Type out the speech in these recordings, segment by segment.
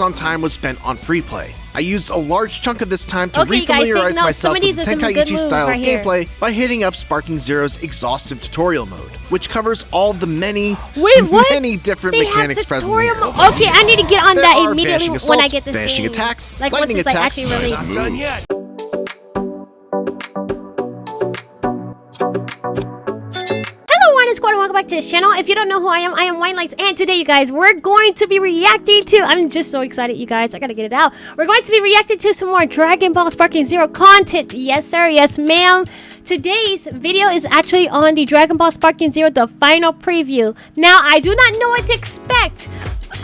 on time was spent on free play. I used a large chunk of this time to refamiliarize myself with the Tenkaichi style of gameplay by hitting up Sparking Zero's exhaustive tutorial mode, which covers all the many different mechanics present in here. Okay, I need to get on that immediately assaults, when I get this vanishing game. attacks, Like lightning once it's attacks. actually released. Not done yet. Squad, welcome back to this channel. If you don't know who I am WineLights, and today, you guys, we're going to be reacting to, I'm just so excited, you guys, I gotta get it out. We're going to be reacting to some more Dragon Ball Sparking Zero content. Yes, sir, yes, ma'am. Today's video is actually on the Dragon Ball Sparking Zero, the final preview. Now, I do not know what to expect.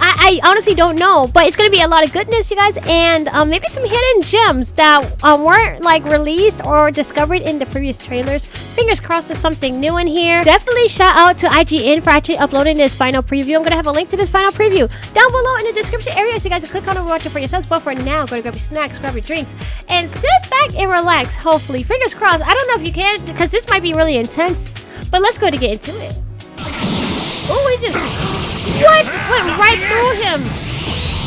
I honestly don't know, but it's gonna be a lot of goodness, you guys, and maybe some hidden gems that weren't like released or discovered in the previous trailers. Fingers crossed there's something new in here. Definitely shout out to IGN for actually uploading this final preview. I'm gonna have a link to this final preview down below in the description area, so you guys can click on it and watch it for yourselves. But for now, go to grab your snacks, grab your drinks, and sit back and relax. Hopefully, fingers crossed. I don't know if you can, because this might be really intense, but let's go to get into it. Oh, he just went right through him.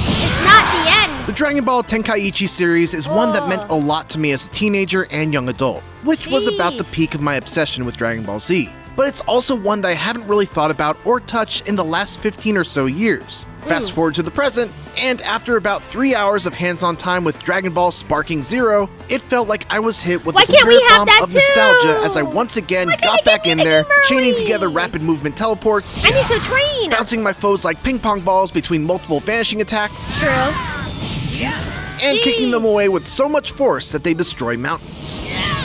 It's not the end. The Dragon Ball Tenkaichi series is one that meant a lot to me as a teenager and young adult, which was about the peak of my obsession with Dragon Ball Z. But it's also one that I haven't really thought about or touched in the last 15 or so years. Fast forward to the present, and after about 3 hours of hands-on time with Dragon Ball Sparking Zero, it felt like I was hit with a spirit bomb of nostalgia as I once again got back in there, chaining together rapid movement teleports, I need to train. bouncing my foes like ping pong balls between multiple vanishing attacks, True. and kicking them away with so much force that they destroy mountains.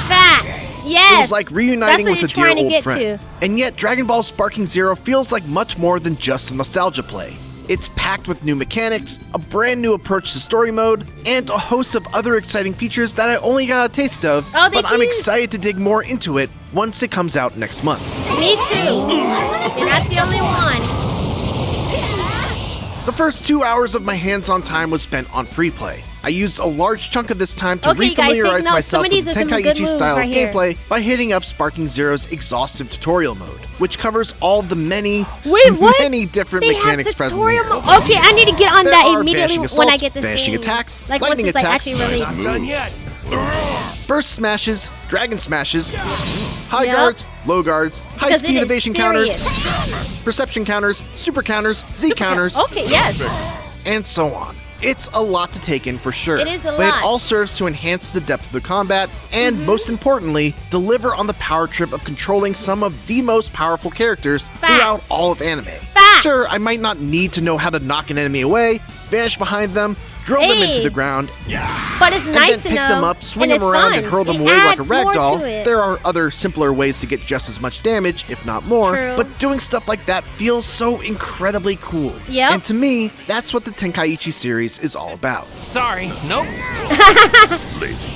Facts. Yes. It was like reuniting with a dear old To. friend. And yet, Dragon Ball Sparking Zero feels like much more than just a nostalgia play. It's packed with new mechanics, a brand new approach to story mode, and a host of other exciting features that I only got a taste of, but I'm excited to dig more into it once it comes out next month. Me too. You're not the only one. The first 2 hours of my hands-on time was spent on free play. I used a large chunk of this time to refamiliarize myself with the Tenkaichi style of gameplay by hitting up Sparking Zero's exhaustive tutorial mode, which covers all the many different mechanics present in here. Okay, I need to get on that immediately when I get this vanishing game. attacks, Like lightning once it's attacks, actually released. Not done yet. burst smashes, dragon smashes, high guards, low guards, high-speed evasion counters, perception counters, super counters, Z counters, Okay, yes. and so on. It's a lot to take in for sure. It is a but lot. it all serves to enhance the depth of the combat and, most importantly, deliver on the power trip of controlling some of the most powerful characters throughout all of anime. Sure, I might not need to know how to knock an enemy away, vanish behind them, drill them into the ground, but it's nice and then to pick know, them up, swing and them around, fun. and hurl them It away like a adds more ragdoll. to it. There are other simpler ways to get just as much damage, if not more, True. but doing stuff like that feels so incredibly cool. Yep. And to me, that's what the Tenkaichi series is all about. Sorry, nope.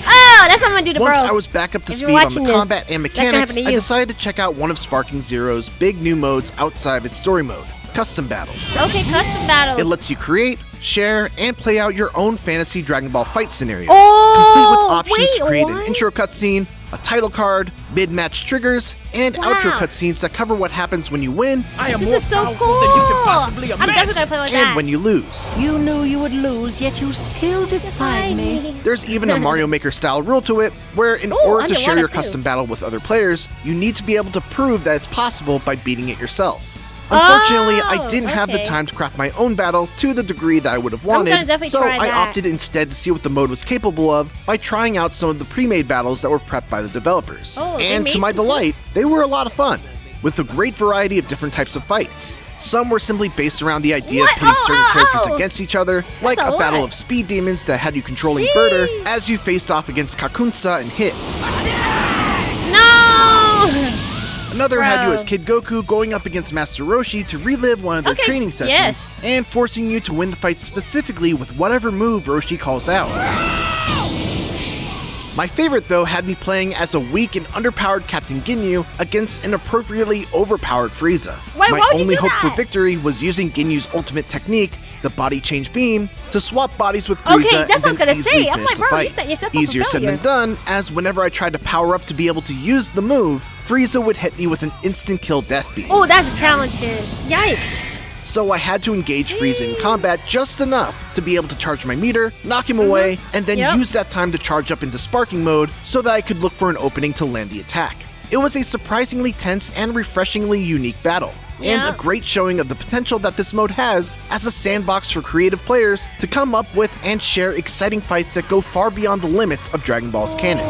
Oh, that's what I'm gonna do to Once bro. I was back up to If speed you're on watching the this, combat and that's gonna mechanics, happen to I you. decided to check out one of Sparking Zero's big new modes outside of its story mode, Custom Battles. Okay, custom battles. It lets you create, share, and play out your own fantasy Dragon Ball fight scenarios, Oh, complete with options to create what? an intro cutscene, a title card, mid-match triggers, and outro cutscenes that cover what happens when you win I am This more is so powerful cool. than you can possibly I'm definitely imagine. gonna play like and that. when you lose. You knew you would lose, yet you still defied me. There's even a Mario Maker style rule to it, where in order to share your custom battle with other players, you need to be able to prove that it's possible by beating it yourself. Unfortunately, I didn't have the time to craft my own battle to the degree that I would have wanted, definitely so try I that. opted instead to see what the mode was capable of by trying out some of the pre-made battles that were prepped by the developers. Oh, they and made to my some too? delight, they were a lot of fun, with a great variety of different types of fights. Some were simply based around the idea of pitting certain characters against each other, like a battle of speed demons that had you controlling Birder as you faced off against Kakunsa and Hit. No! Another had you as Kid Goku going up against Master Roshi to relive one of their training sessions, and forcing you to win the fight specifically with whatever move Roshi calls out. My favorite, though, had me playing as a weak and underpowered Captain Ginyu against an appropriately overpowered Frieza. Why My would you only do hope that? for victory was using Ginyu's ultimate technique, the body change beam, to swap bodies with Frieza Okay, that's what I was and then gonna easily say. I'm finish like, the bro, you fight. set yourself up for Easier said than failure. done, as whenever I tried to power up to be able to use the move, Frieza would hit me with an instant kill death beam. Oh, that's a challenge, dude. Yikes. so I had to engage Frieza in combat just enough to be able to charge my meter, knock him away, and then use that time to charge up into sparking mode so that I could look for an opening to land the attack. It was a surprisingly tense and refreshingly unique battle, and a great showing of the potential that this mode has as a sandbox for creative players to come up with and share exciting fights that go far beyond the limits of Dragon Ball's canon.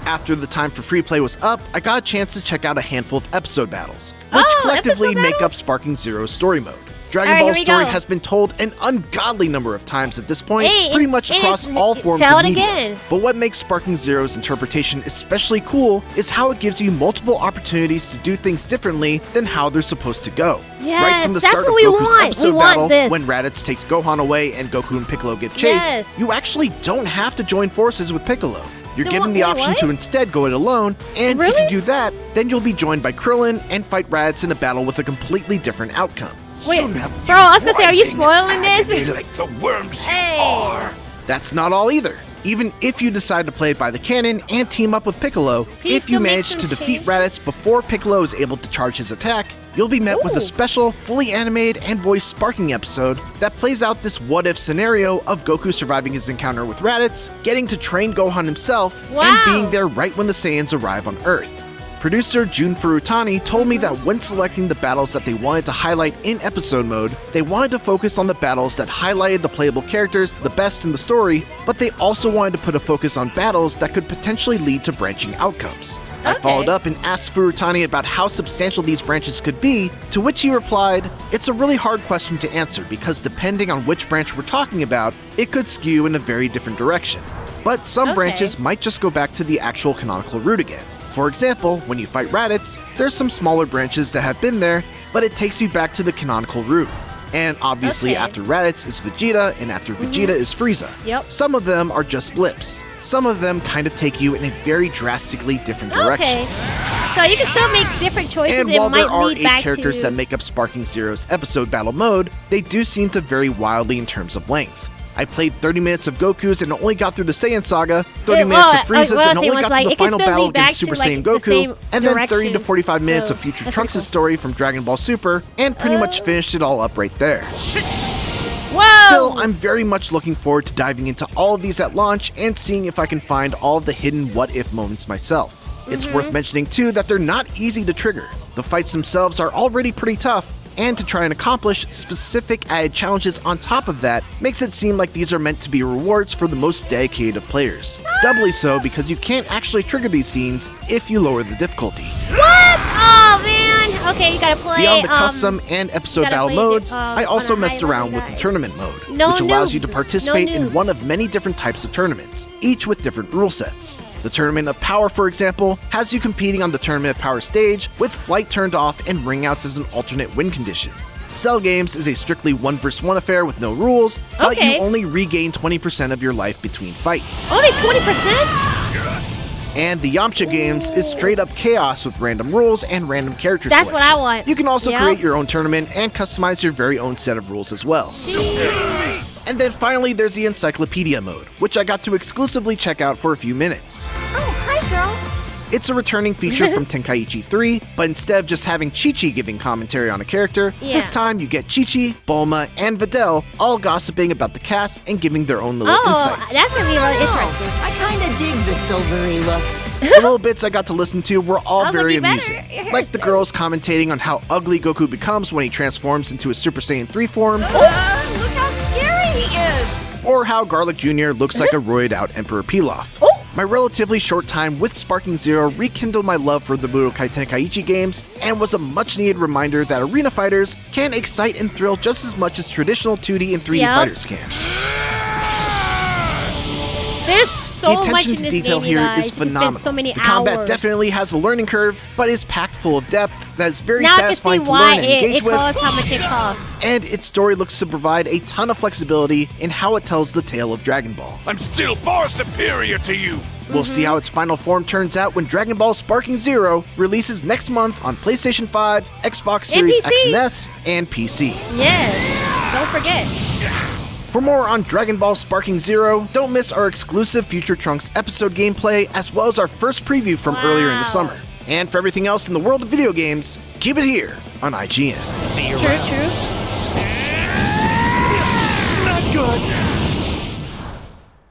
After the time for free play was up, I got a chance to check out a handful of episode battles, which collectively episode make up battles? Sparking Zero's story mode. Dragon All right, Ball's here we story go. has been told an ungodly number of times at this point, Hey, pretty much it across is- all forms tell of it media. again. But what makes Sparking Zero's interpretation especially cool is how it gives you multiple opportunities to do things differently than how they're supposed to go. Yes, right from the that's start what of we Goku's want. We episode want battle, this. when Raditz takes Gohan away and Goku and Piccolo get chased, Yes. you actually don't have to join forces with Piccolo. You're No, given the wait, option what? to instead go it alone, and if Really? you do that, then you'll be joined by Krillin and fight Raditz in a battle with a completely different outcome. Wait, Soon have bro, I was gonna say, are you writhing spoiling this? agony like the worms Hey. are. That's not all either. Even if you decide to play it by the canon and team up with Piccolo, He if you still makes manage some to defeat change. Raditz before Piccolo is able to charge his attack, you'll be met with Ooh. a special, fully animated and voiced sparking episode that plays out this what-if scenario of Goku surviving his encounter with Raditz, getting to train Gohan himself, Wow. and being there right when the Saiyans arrive on Earth. Producer Jun Furutani told me that when selecting the battles that they wanted to highlight in episode mode, they wanted to focus on the battles that highlighted the playable characters the best in the story, but they also wanted to put a focus on battles that could potentially lead to branching outcomes. I Okay. followed up and asked Furutani about how substantial these branches could be, to which he replied, "It's a really hard question to answer because depending on which branch we're talking about, it could skew in a very different direction. But some Okay. branches might just go back to the actual canonical route again. For example, when you fight Raditz, there's some smaller branches that have been there, but it takes you back to the canonical route. And obviously Okay. after Raditz is Vegeta, and after Vegeta is Frieza. Yep. Some of them are just blips. Some of them kind of take you in a very drastically different direction. Okay. So you can still make different choices. And it while there might are lead 8 back characters to... that make up Sparking Zero's episode battle mode, they do seem to vary wildly in terms of length. I played 30 minutes of Goku's and only got through the Saiyan saga, 30 minutes of Frieza's and only got to the final battle against Super Saiyan Goku, and then 30 to 45 minutes of Future Trunks' story from Dragon Ball Super, and pretty much finished it all up right there. Whoa! Still, I'm very much looking forward to diving into all of these at launch and seeing if I can find all of the hidden what-if moments myself. It's worth mentioning too that they're not easy to trigger. The fights themselves are already pretty tough, and to try and accomplish specific added challenges on top of that makes it seem like these are meant to be rewards for the most dedicated of players. Doubly so because you can't actually trigger these scenes if you lower the difficulty. What? Oh man. Okay, you gotta play. Beyond the custom and episode gotta battle play modes, it, I also on a messed high around level, with the guys. tournament mode, No which allows you to noobs. participate No in one noobs. of many different types of tournaments, each with different rule sets. The Tournament of Power, for example, has you competing on the Tournament of Power stage with flight turned off and ringouts as an alternate win condition. Cell Games is a strictly 1v1 affair with no rules, but Okay. you only regain 20% of your life between fights. Only 20%? And the Yamcha Games is straight up chaos with random rules and random character That's what selection. I want. You can also Yep. create your own tournament and customize your very own set of rules as well. And then finally there's the Encyclopedia mode, which I got to exclusively check out for a few minutes. Oh, hi, girl. It's a returning feature from Tenkaichi 3, but instead of just having Chi-Chi giving commentary on a character, this Yeah. time you get Chi-Chi, Bulma, and Videl all gossiping about the cast and giving their own little Oh, insights. that's gonna be really interesting. I kinda dig the silvery look. The little bits I got to listen to were all I was like, very you better- amusing. Like the girls commentating on how ugly Goku becomes when he transforms into a Super Saiyan 3 form, Look how scary he is. or how Garlic Jr. looks like a roided out Emperor Pilaf. My relatively short time with Sparking Zero rekindled my love for the Budokai Tenkaichi games and was a much needed reminder that arena fighters can excite and thrill just as much as traditional 2D and 3D Yep. fighters can. There's so The much attention in to this detail game, you here guys. is You spend phenomenal. so many the combat hours. definitely has a learning curve, but is packed full of depth that is very Now I can see satisfying to why learn and engage it with. costs how much it costs. And its story looks to provide a ton of flexibility in how it tells the tale of Dragon Ball. I'm still far superior to you. We'll see how its final form turns out when Dragon Ball Sparking Zero releases next month on PlayStation 5, Xbox Series PC. X and S, and PC. Yes. Don't forget. For more on Dragon Ball Sparking Zero, don't miss our exclusive Future Trunks episode gameplay as well as our first preview from earlier in the Wow. summer. And for everything else in the world of video games, keep it here on IGN. See you True, around. true. Not good.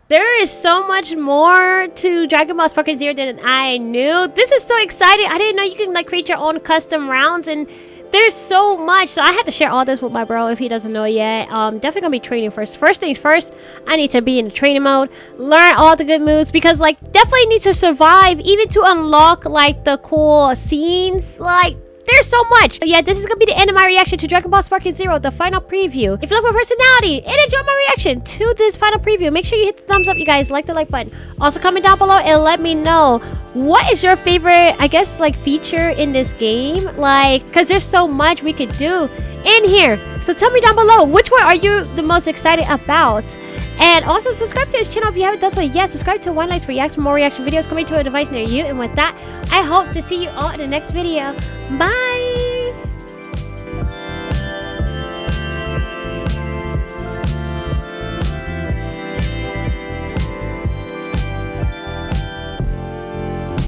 There is so much more to Dragon Ball Sparking Zero than I knew. This is so exciting. I didn't know you can like create your own custom rounds, and there's so much. So I had to share all this with my bro if he doesn't know yet. Definitely gonna be training first. First things first, I need to be in the training mode, learn all the good moves, because like definitely need to survive even to unlock like the cool scenes. Like there's so much. But yeah, this is gonna be the end of my reaction to Dragon Ball Sparking Zero, the final preview. If you like my personality and enjoy my reaction to this final preview, make sure you hit the thumbs up, you guys. Like the like button. Also comment down below and let me know what is your favorite, I guess, like feature in this game. Like, because there's so much we could do in here. So tell me down below, which one are you the most excited about? And also subscribe to this channel if you haven't done so yet. Subscribe to WineLights for reacts, more reaction videos coming to a device near you. And with that, I hope to see you all in the next video. Bye!